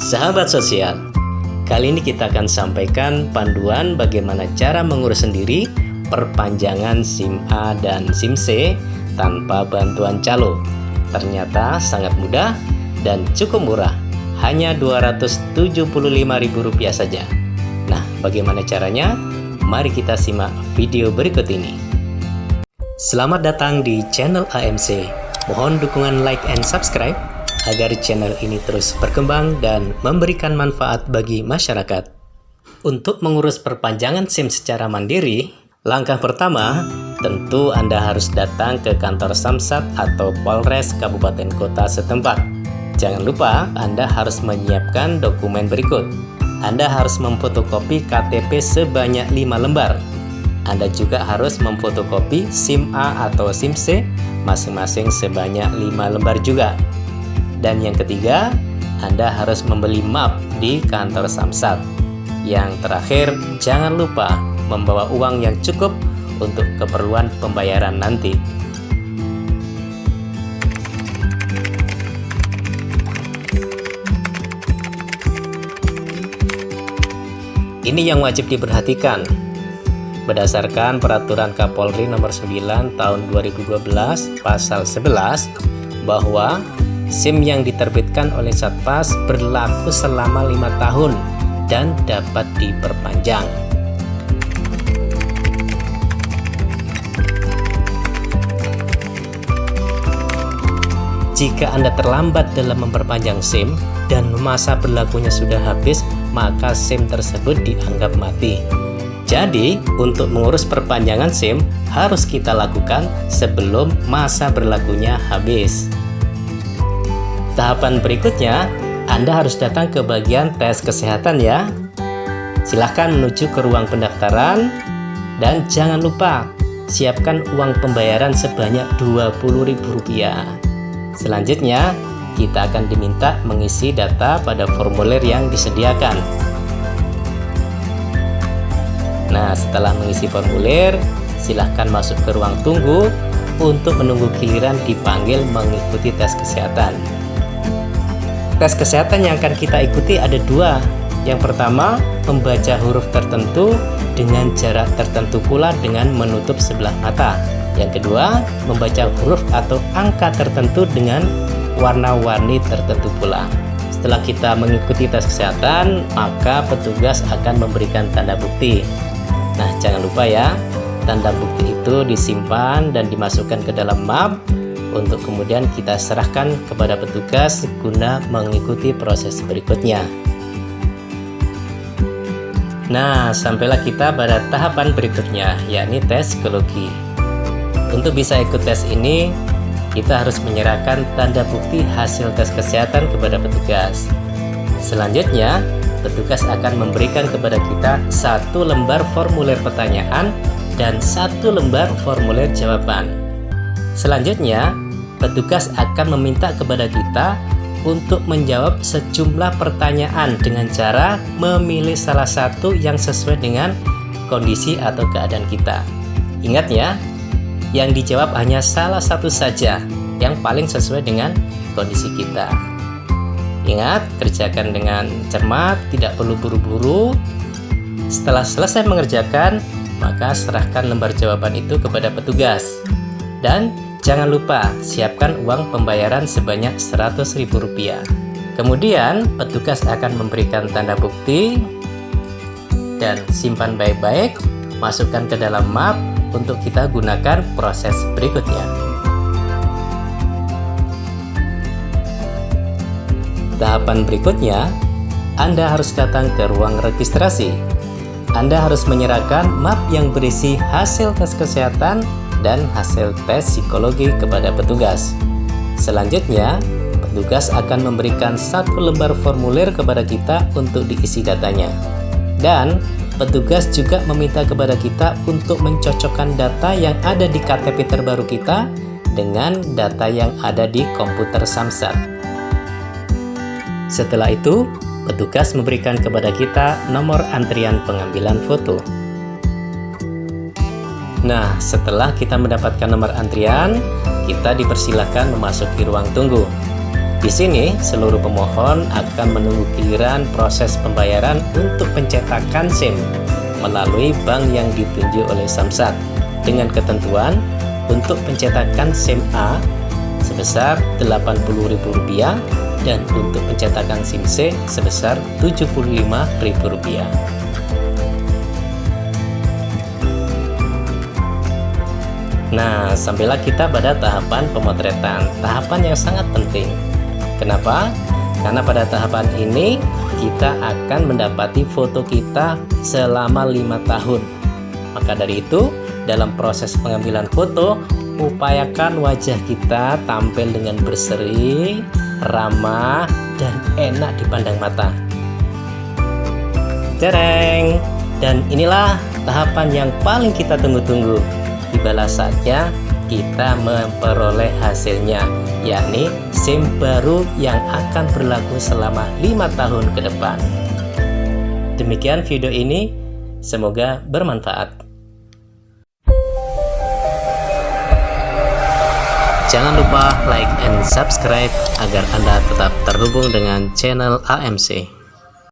Sahabat sosial, kali ini kita akan sampaikan panduan bagaimana cara mengurus sendiri perpanjangan SIM A dan SIM C tanpa bantuan calo. Ternyata sangat mudah dan cukup murah, hanya Rp275.000 saja. Nah, bagaimana caranya? Mari kita simak video berikut ini. Selamat datang di channel AMC. Mohon dukungan like and subscribe agar channel ini terus berkembang dan memberikan manfaat bagi masyarakat. Untuk mengurus perpanjangan SIM secara mandiri, langkah pertama, tentu Anda harus datang ke kantor Samsat atau Polres Kabupaten Kota setempat. Jangan lupa Anda harus menyiapkan dokumen berikut. Anda harus memfotokopi KTP sebanyak 5 lembar. Anda juga harus memfotokopi SIM A atau SIM C masing-masing sebanyak 5 lembar juga. Dan yang ketiga, Anda harus membeli map di kantor Samsat. Yang terakhir, jangan lupa membawa uang yang cukup untuk keperluan pembayaran nanti. Ini yang wajib diperhatikan. Berdasarkan Peraturan Kapolri Nomor 9 Tahun 2012 Pasal 11 bahwa SIM yang diterbitkan oleh Satpas berlaku selama 5 tahun dan dapat diperpanjang. Jika Anda terlambat dalam memperpanjang SIM dan masa berlakunya sudah habis, maka SIM tersebut dianggap mati. Jadi, untuk mengurus perpanjangan SIM harus kita lakukan sebelum masa berlakunya habis. Tahapan berikutnya, Anda harus datang ke bagian tes kesehatan ya. Silahkan menuju ke ruang pendaftaran dan jangan lupa siapkan uang pembayaran sebanyak Rp20.000. Selanjutnya, kita akan diminta mengisi data pada formulir yang disediakan. Nah, setelah mengisi formulir, silahkan masuk ke ruang tunggu untuk menunggu giliran dipanggil mengikuti tes kesehatan. Tes kesehatan yang akan kita ikuti ada 2. Yang pertama, membaca huruf tertentu dengan jarak tertentu pula dengan menutup sebelah mata. Yang kedua, membaca huruf atau angka tertentu dengan warna-warni tertentu pula. Setelah kita mengikuti tes kesehatan, maka petugas akan memberikan tanda bukti. Nah, jangan lupa ya, tanda bukti itu disimpan dan dimasukkan ke dalam map untuk kemudian kita serahkan kepada petugas guna mengikuti proses berikutnya. Nah, sampailah kita pada tahapan berikutnya, yakni tes psikologi. Untuk bisa ikut tes ini, kita harus menyerahkan tanda bukti hasil tes kesehatan kepada petugas. Selanjutnya, petugas akan memberikan kepada kita 1 lembar formulir pertanyaan dan 1 lembar formulir jawaban. Selanjutnya, petugas akan meminta kepada kita untuk menjawab sejumlah pertanyaan dengan cara memilih salah satu yang sesuai dengan kondisi atau keadaan kita. Ingat ya, yang dijawab hanya salah satu saja yang paling sesuai dengan kondisi kita. Ingat, kerjakan dengan cermat, tidak perlu buru-buru. Setelah selesai mengerjakan, maka serahkan lembar jawaban itu kepada petugas. Dan jangan lupa siapkan uang pembayaran sebanyak Rp100.000. Kemudian petugas akan memberikan tanda bukti dan simpan baik-baik, masukkan ke dalam map untuk kita gunakan proses berikutnya. Tahapan berikutnya, Anda harus datang ke ruang registrasi. Anda harus menyerahkan map yang berisi hasil tes kesehatan dan hasil tes psikologi kepada petugas. Selanjutnya, petugas akan memberikan 1 lembar formulir kepada kita untuk diisi datanya. Dan petugas juga meminta kepada kita untuk mencocokkan data yang ada di KTP terbaru kita dengan data yang ada di komputer Samsat. Setelah itu, petugas memberikan kepada kita nomor antrian pengambilan foto. Nah, setelah kita mendapatkan nomor antrian, kita dipersilakan memasuki ruang tunggu. Di sini, seluruh pemohon akan akan menunggu giliran proses pembayaran untuk pencetakan SIM melalui bank yang ditunjuk oleh Samsat dengan ketentuan untuk pencetakan SIM A sebesar Rp80.000 dan untuk pencetakan SIM C sebesar Rp75.000. Nah, sampailah kita pada tahapan pemotretan, tahapan yang sangat penting. Kenapa? Karena pada tahapan ini kita akan mendapati foto kita selama 5 tahun. Maka dari itu, dalam proses pengambilan foto, upayakan wajah kita tampil dengan berseri, ramah, dan enak dipandang mata. Cereng! Dan inilah tahapan yang paling kita tunggu-tunggu. Tibalah saatnya kita memperoleh hasilnya, yakni SIM baru yang akan berlaku selama 5 tahun ke depan. Demikian video ini, semoga bermanfaat. Jangan lupa like and subscribe agar Anda tetap terhubung dengan channel AMC.